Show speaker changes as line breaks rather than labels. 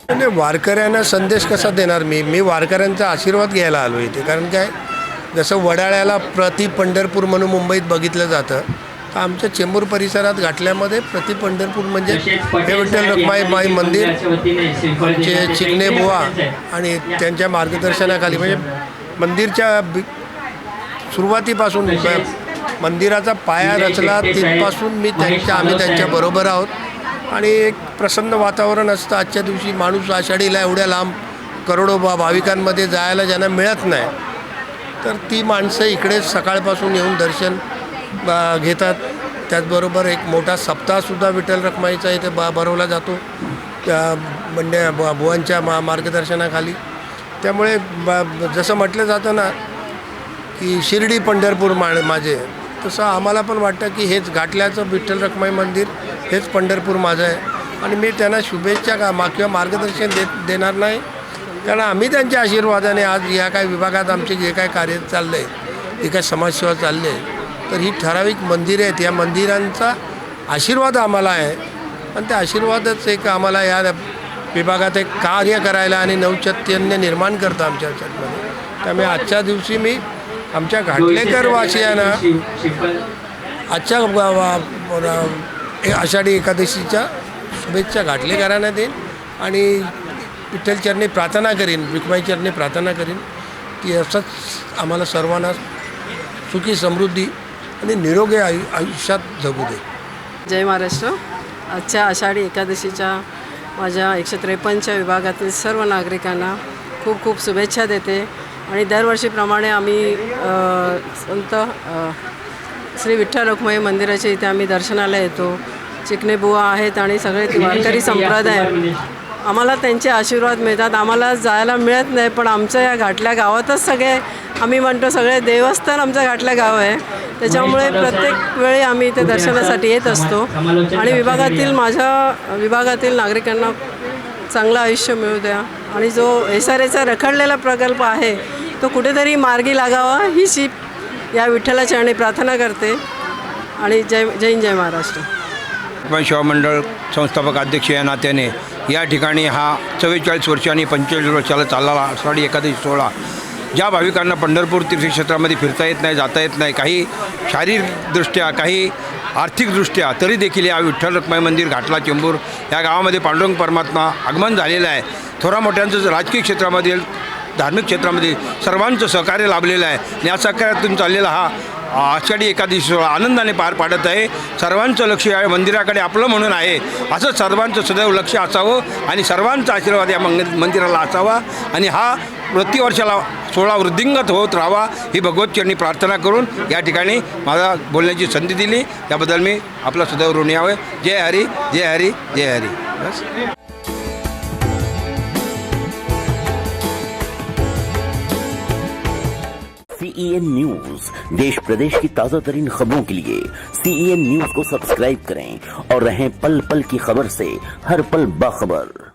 म्हणजे वारकऱ्यांना संदेश कसा देणार मी वारकऱ्यांचा आशीर्वाद घ्यायला आलो इथे. कारण काय, जसं वडाळ्याला प्रति पंढरपूर म्हणून मुंबईत बघितलं जातं, तर आमच्या चेंबूर परिसरात घाटल्यामध्ये प्रति पंढरपूर म्हणजे हे विठ्ठल रखुमाई माई मंदिर, आमचे चिकणे बुवा आणि त्यांच्या मार्गदर्शनाखाली म्हणजे मंदिरच्या सुरुवातीपासून मंदिराचा पाया रचला तिथपासून आम्ही त्यांच्याबरोबर आहोत. आणि एक प्रसन्न वातावरण असतं. आजच्या दिवशी माणूस आषाढीला एवढ्या लांब करोडो भाविकांमध्ये जायला ज्यांना मिळत नाही, तर ती माणसं इकडे सकाळपासून येऊन दर्शन घेतात. त्याचबरोबर एक मोठा सप्ताहसुद्धा विठ्ठल रखुमाईचा इथे भरवला जातो म्हणजे बुवांच्या मार्गदर्शनाखाली. त्यामुळे जसं म्हटलं जातं ना की शिर्डी पंढरपूर माझे, तसं आम्हाला पण वाटतं की हेच घाटल्याचं विठ्ठल रखुमाई मंदिर हेच पंढरपूर माझं आहे. आणि मी त्यांना शुभेच्छा किंवा मार्गदर्शन देणार नाही, कारण आम्ही त्यांच्या आशीर्वादाने आज या काय विभागात आमचे जे काय कार्य चाललं आहे, जे काय समाजसेवा चालली आहे, तर ही ठराविक मंदिरं आहेत. या मंदिरांचा आशीर्वाद आम्हाला आहे आणि त्या आशीर्वादच एक आम्हाला या विभागात एक कार्य करायला आणि नवचैतन्य निर्माण करतं आमच्या ह्याच्यामध्ये. त्यामुळे आजच्या दिवशी मी आमच्या घाटलेकर वासियांना आजच्या आषाढी एकादशीच्या शुभेच्छा घाटलेकरांना देईन आणि विठ्ठलचरणी प्रार्थना करीन, रखुमाईचरणी प्रार्थना करीन की असंच आम्हाला सर्वांना सुखी समृद्धी आणि निरोगी आयुष्यात जगू दे.
जय महाराष्ट्र. आजच्या आषाढी एकादशीच्या माझ्या 153च्या विभागातील सर्व नागरिकांना खूप खूप शुभेच्छा देते. आणि दरवर्षीप्रमाणे आम्ही संत श्री विठ्ठल रखुमाई मंदिराच्या इथे आम्ही दर्शनाला येतो. चिकणे बुवा आहेत आणि सगळे वारकरी संप्रदाय, आम्हाला त्यांचे आशीर्वाद मिळतात. आम्हाला जायला मिळत नाही, पण आमच्या या घाटल्या गावातच सगळे आम्ही म्हणतो सगळे देवस्थान आमचं घाटल्या गाव आहे. त्याच्यामुळे प्रत्येक वेळी आम्ही इथे दर्शनासाठी येत असतो. आणि माझ्या विभागातील नागरिकांना चांगलं आयुष्य मिळू द्या आणि जो SRAचा रखडलेला प्रकल्प आहे तो कुठेतरी मार्गी लागावा ही या विठ्ठलाचरणी प्रार्थना करते. आणि जय महाराष्ट्र.
सेवा मंडळ संस्थापक अध्यक्ष या नात्याने या ठिकाणी हा 44 वर्षांनी 45 वर्षाला चाललेला आषाढी एकादशी सोहळा, ज्या भाविकांना पंढरपूर तीर्थक्षेत्रामध्ये फिरता येत नाही, जाता येत नाही, काही शारीरिकदृष्ट्या, काही आर्थिकदृष्ट्या, तरी देखील या विठ्ठल रखुमाई मंदिर घाटला चेंबूर या गावामध्ये पांडुरंग परमात्मा आगमन झालेलं आहे. थोरा मोठ्यांचं राजकीय क्षेत्रामध्ये, धार्मिक क्षेत्रामध्ये सर्वांचं सहकार्य लाभलेलं आहे. या सहकार्यातून चाललेला हा आषाढी एकादशी सोहळा आनंदाने पार पाडत आहे. सर्वांचं लक्ष या मंदिराकडे आपलं म्हणून आहे, असं सर्वांचं सदैव लक्ष असावं आणि सर्वांचा आशीर्वाद या मंदिराला असावा आणि हा प्रतिवर्षाला सोहळा वृद्धिंगत होत राहावा ही भगवतचरणी प्रार्थना करून या ठिकाणी मला बोलण्याची संधी दिली, त्याबद्दल मी आपला सदैव ऋणी आहे. जय हरी, जय हरी, जय हरी. बस.
CEN न्यूज, देश प्रदेश की ताजा तरीन खबरों के लिए CEN न्यूज को सब्सक्राइब करें और रहें पल पल की खबर से हर पल बाखबर.